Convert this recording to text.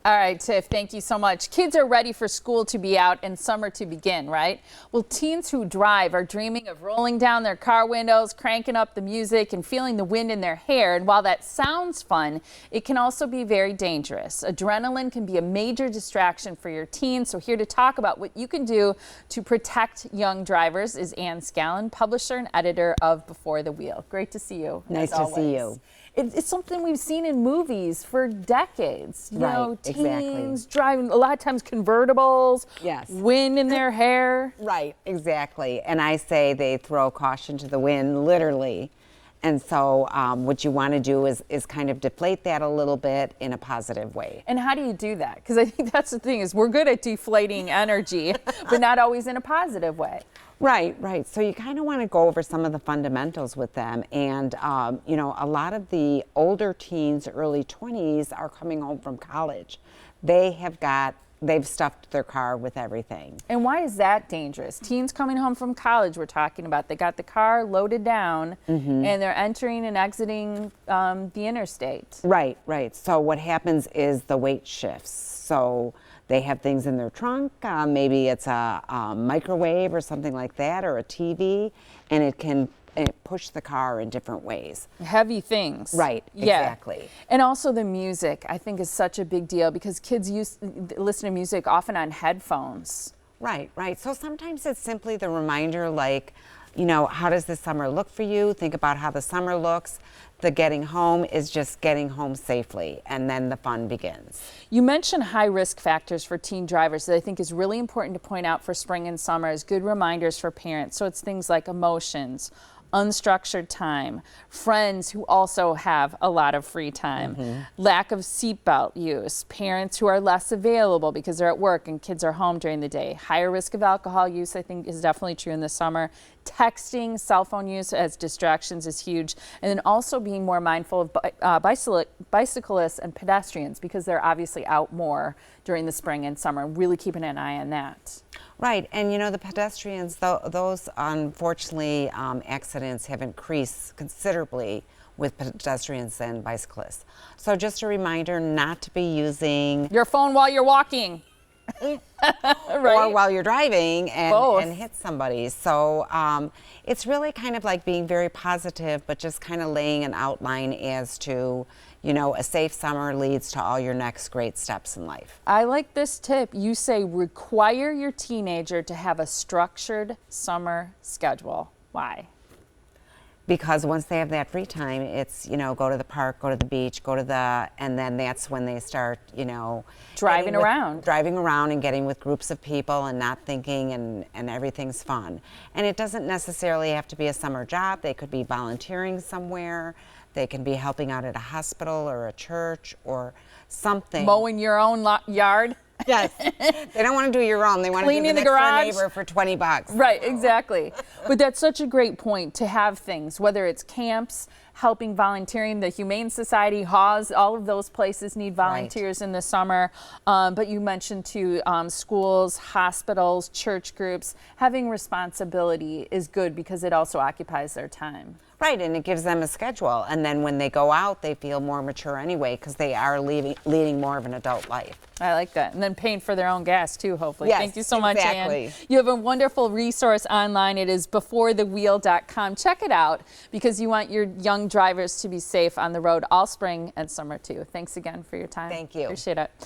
All right, Tiff, thank you so much. Kids are ready for school to be out and summer to begin, right? Well, teens who drive are dreaming of rolling down their car windows, cranking up the music, and feeling the wind in their hair. And while that sounds fun, it can also be very dangerous. Adrenaline can be a major distraction for your teens. So here to talk about what you can do to protect young drivers is Anne Scallon, publisher and editor of Before the Wheel. Great to see you. Nice to see you. It's something we've seen in movies for decades. You know, exactly. Teens driving, a lot of times convertibles, yes, wind in their hair. Right, exactly. And I say they throw caution to the wind, literally. And so what you want to do is kind of deflate that a little bit in a positive way. And how do you do that? Because I think that's the thing is we're good at deflating energy, but not always in a positive way. Right, right. So you kind of want to go over some of the fundamentals with them. And, you know, a lot of the older teens, early 20s, are coming home from college. They've stuffed their car with everything. And why is that dangerous? Teens coming home from college, we're talking about, they got the car loaded down and they're entering and exiting the interstate. Right, right. So what happens is the weight shifts. So they have things in their trunk, maybe it's a microwave or something like that, or a TV, and it can push the car in different ways. Heavy things. Right, exactly. And also the music, I think, is such a big deal because kids listen to music often on headphones. Right, right. So sometimes it's simply the reminder, like, you know, how does the summer look for you? Think about how the summer looks. The getting home is just getting home safely, and then the fun begins. You mentioned high risk factors for teen drivers that I think is really important to point out for spring and summer as good reminders for parents. So it's things like emotions, unstructured time, friends who also have a lot of free time, lack of seatbelt use, parents who are less available because they're at work and kids are home during the day, higher risk of alcohol use, I think is definitely true in the summer. Texting, cell phone use as distractions is huge. And then also being more mindful of bicyclists and pedestrians because they're obviously out more during the spring and summer. Really keeping an eye on that. Right, and you know, the pedestrians, those unfortunately accidents have increased considerably with pedestrians and bicyclists. So just a reminder not to be using your phone while you're walking. Right? Or while you're driving and hit somebody. So it's really kind of like being very positive, but just kind of laying an outline as to, you know, a safe summer leads to all your next great steps in life. I like this tip. You say require your teenager to have a structured summer schedule. Why? Because once they have that free time, it's, you know, go to the park, go to the beach, and then that's when they start, you know, driving around and getting with groups of people and not thinking, and everything's fun. And it doesn't necessarily have to be a summer job. They could be volunteering somewhere. They can be helping out at a hospital or a church or something. Mowing your own yard. Yes. They don't want to do your own. They want to do the next door neighbor for $20. Right, exactly. But that's such a great point to have things, whether it's camps, helping volunteering, the Humane Society, Haws, all of those places need volunteers in the summer. But you mentioned too, schools, hospitals, church groups, having responsibility is good because it also occupies their time. Right, and it gives them a schedule. And then when they go out, they feel more mature anyway because they are leading more of an adult life. I like that. And then paying for their own gas too, hopefully. Yes, thank you so much, exactly. Anne. You have a wonderful resource online. It is beforethewheel.com. Check it out because you want your young drivers to be safe on the road all spring and summer too. Thanks again for your time. Thank you. Appreciate it.